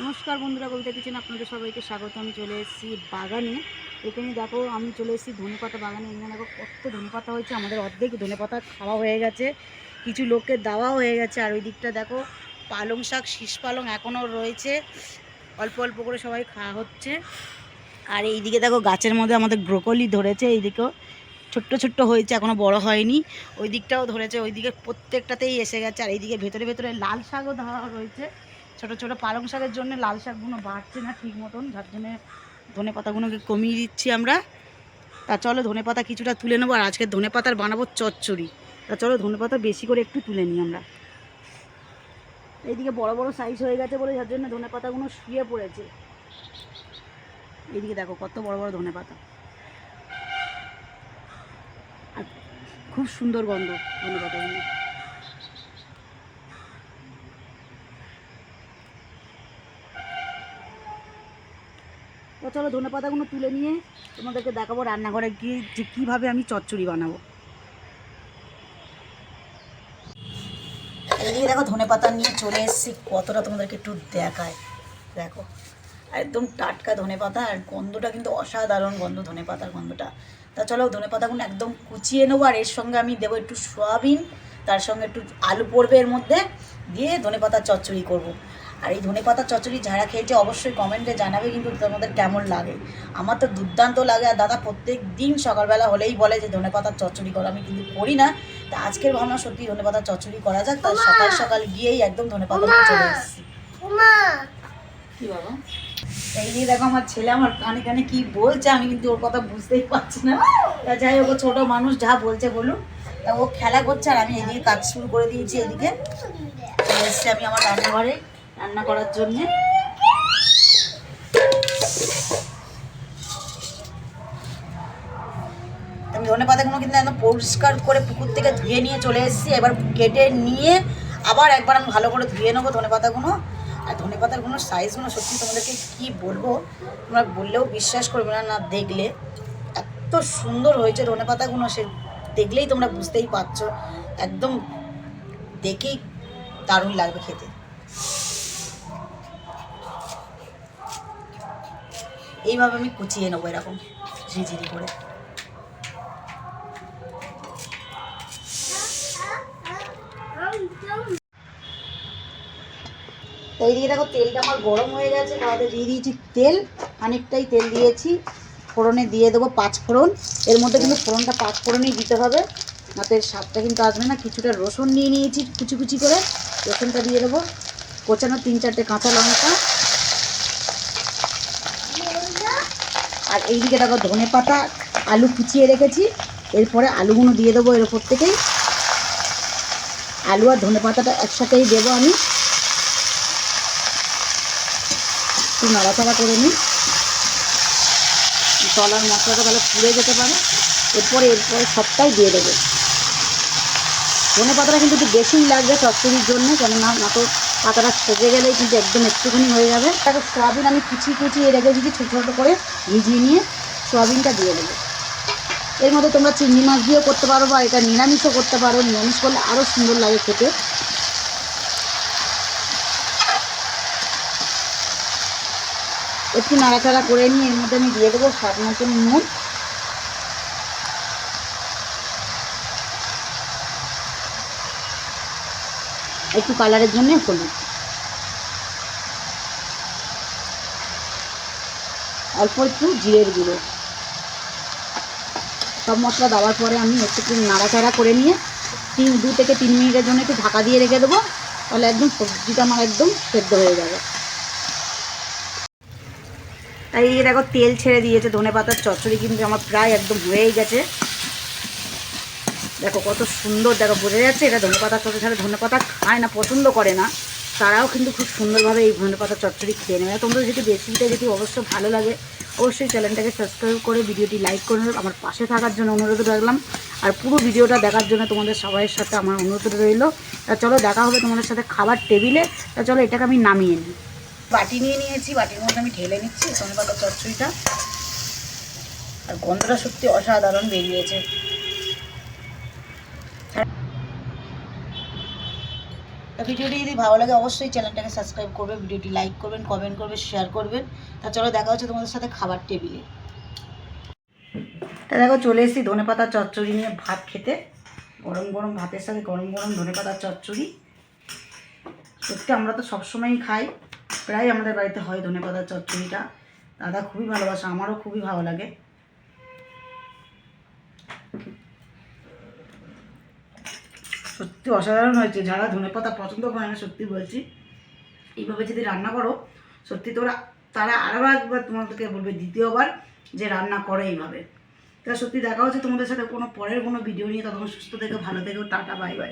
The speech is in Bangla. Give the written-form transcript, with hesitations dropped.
নমস্কার বন্ধুরা, কবিতা কিচেনে আপনাদের সবাইকে স্বাগত। আমি চলে এসেছি বাগানে। এখানে দেখো আমি চলে এসেছি ধনেপাতা বাগানে। এখানে দেখো কত ধনেপাতা হয়েছে। আমাদের অর্ধেক ধনেপাতা খাওয়া হয়ে গেছে, কিছু লোককে দেওয়াও হয়ে গেছে। আর ওই দিকটা দেখো পালং শাক, শীষ পালং এখনও রয়েছে, অল্প অল্প করে সবাই খাওয়া হচ্ছে। আর এইদিকে দেখো গাছের মধ্যে আমাদের ব্রোকলি ধরেছে, এইদিকেও ছোট্ট ছোট্ট হয়েছে, এখনও বড় হয়নি। ওই দিকটাও ধরেছে, ওইদিকে প্রত্যেকটাতেই এসে গেছে। আর এইদিকে ভেতরে ভেতরে লাল শাকও ধরা রয়েছে। ছোট ছোট পালং শাকের জন্য লাল শাকগুলো বাড়ছে না ঠিক মতন, যার জন্য ধনে পাতাগুলোকে কমিয়ে দিচ্ছি আমরা। তা চলো ধনে পাতা কিছুটা তুলে নেবো। আর আজকে ধনে পাতার বানাবো চচ্চড়ি। তা চলো ধনে পাতা বেশি করে একটু তুলে নিই আমরা। এইদিকে বড় বড় সাইজ হয়ে গেছে বলে যার জন্য ধনে পাতাগুলো শুয়ে পড়েছে। এইদিকে দেখো কত বড় বড় ধনে পাতা, আর খুব সুন্দর গন্ধ ধনে পাতাগুলো। তো চলো ধনে পাতাগুলো তুলে নিয়ে তোমাদেরকে দেখাবো রান্নাঘরে গিয়ে যে কীভাবে আমি চচ্চড়ি বানাবো। এইদিকে দেখো ধনে পাতা নিয়ে চলে এসেছি, কতটা তোমাদেরকে একটু দেখায়। দেখো একদম টাটকা ধনে পাতা, আর গন্ধটা কিন্তু অসাধারণ গন্ধ, ধনে পাতার গন্ধটা। তা চলো ধনে পাতাগুলো একদম কুচিয়ে নেবো। আর এর সঙ্গে আমি দেবো একটু সয়াবিন, তার সঙ্গে একটু আলু পড়বে এর মধ্যে, দিয়ে ধনে পাতার চচ্চড়ি করবো। আর এই ধনে পাতার চচ্চড়ি যারা খেয়েছে অবশ্যই কমেন্টে জানাবে কিন্তু তোমাদের কেমন লাগে। আমার তো দুর্দান্ত লাগে। আর দাদা প্রত্যেক দিন সকালবেলা হলেই বলে যে ধনে পাতার চচ্চড়ি করো, আমি কিন্তু করি না। তা আজকের ভাবনা সত্যি ধনে পাতার চচ্চড়ি করা যাক। তার সকাল সকাল গিয়েই একদম ধনে পাতা চলে এসেছি। কি বাবা, এই নিয়ে দেখো আমার ছেলে আমার কানে কানে কি বলছে, আমি কিন্তু ওর কথা বুঝতেই পারছি না। তা যাই হোক, ছোট মানুষ যা বলছে বলুন। তা ও খেলা করছে আর আমি এদিকে কাজ শুরু করে দিয়েছি। এদিকে চলে এসছি আমি আমার রান্নাঘরে রান্না করার জন্যে। আমি ধনে পাতাগুলো কিন্তু একদম পরিষ্কার করে পুকুর থেকে ধুয়ে নিয়ে চলে এসেছি। এবার কেটে নিয়ে আবার একবার আমি ভালো করে ধুয়ে নেবো ধনে পাতাগুলো। আর ধনে পাতাগুলো সাইজগুলো সত্যি তোমাদেরকে কি বলবো, তোমরা বললেও বিশ্বাস করবে না, না দেখলে এত সুন্দর হয়েছে ধনে পাতাগুলো, সে দেখলেই তোমরা বুঝতেই পারছো। একদম দেখেই দারুণ লাগবে খেতে। এইভাবে আমি কুচিয়ে নেবো এরকম ঝিঝিরি করে। তো এইদিকে দেখো তেলটা আমার গরম হয়ে গেছে, তাহলে দিয়ে দিয়েছি তেল, অনেকটাই তেল দিয়েছি। ফোড়নে দিয়ে দেবো 5 ফোড়ন। এর মধ্যে কিন্তু ফোড়নটা 5 ফোড়নেই দিতে হবে, নাতে স্বাদটা কিন্তু আসবে না। কিছুটা রসুন নিয়ে নিয়েছি কুচি কুচি করে, রসুনটা দিয়ে দেবো। কোচানো 3-4টে কাঁচা লঙ্কা। আর এইদিকে দেখো ধনে পাতা আলু কুচিয়ে রেখেছি, এরপরে আলুগুলো দিয়ে দেবো এর ওপর থেকেই। আলু আর ধনে পাতাটা একসাথেই দেবো আমি, একটু নাড়াচাড়া করে নিই। তলার মশলাটা তাহলে পুড়ে যেতে পারে। এরপরে সবটাই দিয়ে দেবো। ধনে পাতাটা কিন্তু একটু বেশিই লাগবে চচ্চড়ির জন্য, কেননা না তো পাতাটা সেজে গেলেই কিন্তু একদম একটুখানি হয়ে যাবে। তারপর সয়াবিন আমি কুচিয়ে রেখে দিচ্ছি ছোটো ছোটো করে, ভিজিয়ে নিয়ে সয়াবিনটা দিয়ে দেবো। এর মধ্যে তোমরা চিংড়ি মাছ দিয়েও করতে পারো, বা এটা নিরামিষও করতে পারো। নিরামিষ করলে আরও সুন্দর লাগে খেতে। একটু নাড়াচাড়া করে নিয়ে এর মধ্যে আমি দিয়ে দেবো স্বাদ মতন নুন, একটু কালারের জন্য হলুদ, অল্প একটু জিরের গুঁড়ো। সব মশলা দেওয়ার পরে আমি একটু নাড়াচাড়া করে নিয়ে 2 থেকে 3 মিনিটের জন্য একটু ঢাকা দিয়ে রেখে দেবো। তাহলে একদম সবজিটা আমার একদম সেদ্ধ হয়ে যাবে। তাই এই দেখো তেল ছেড়ে দিয়েছে, ধনে পাতার চচ্চড়ি কিন্তু আমার প্রায় একদম হয়েই গেছে। দেখো কত সুন্দর, দেখো বোঝা যাচ্ছে এটা ধনে পাতার চচ্চড়ি। ছাড়া ধনে পাতা খায় না, পছন্দ করে না, তারাও কিন্তু খুব সুন্দরভাবে এই ধনে পাতার চচ্চড়ি খেয়ে নেবে। তোমাদের যদি রেসিপিটা যদি অবশ্য ভালো লাগে, অবশ্যই চ্যানেলটাকে সাবস্ক্রাইব করে ভিডিওটি লাইক করে আমার পাশে থাকার জন্য অনুরোধ রাখলাম। আর পুরো ভিডিওটা দেখার জন্য তোমাদের সবাইয়ের সাথে আমার অনুরোধ রইল। তা চলো দেখা হবে তোমাদের সাথে খাবার টেবিলে। তা চলো এটাকে আমি নামিয়ে নিই। বাটি নিয়ে নিয়েছি, বাটির মধ্যে আমি ঢেলে নিচ্ছি ধনে পাতার চচ্চড়িটা। আর গন্ধটা সত্যি অসাধারণ বেরিয়েছে। তো ভিডিওটি যদি ভালো লাগে অবশ্যই চ্যানেলটাকে সাবস্ক্রাইব করবে, ভিডিওটি লাইক করবেন, কমেন্ট করবেন, শেয়ার করবেন। তা চলো দেখা হচ্ছে তোমাদের সাথে খাবার টেবিলে। তা দেখো চলে এসেছি ধনেপাতার চচ্চড়ি নিয়ে ভাত খেতে। গরম গরম ভাতের সাথে গরম গরম ধনেপাতার চচ্চড়ি। সত্যি আমরা তো সবসময়ই খাই, প্রায় আমাদের বাড়িতে হয় ধনেপাতার চচ্চড়িটা। দাদা খুবই ভালোবাসে, আমারও খুবই ভালো লাগে। সত্যি অসাধারণ হয়েছে। যারা ধনেপাতা পছন্দ করে না, সত্যি বলছি, এইভাবে যদি রান্না করো সত্যি তারা আরও একবার তোমাদেরকে বলবে, দ্বিতীয়বার, যে রান্না করো এইভাবে। তা সত্যি দেখা হচ্ছে তোমাদের সাথে কোনো পরের কোনো ভিডিও নিয়ে। তখন সুস্থ থেকো, ভালো থেকো, টাটা, বাই বাই।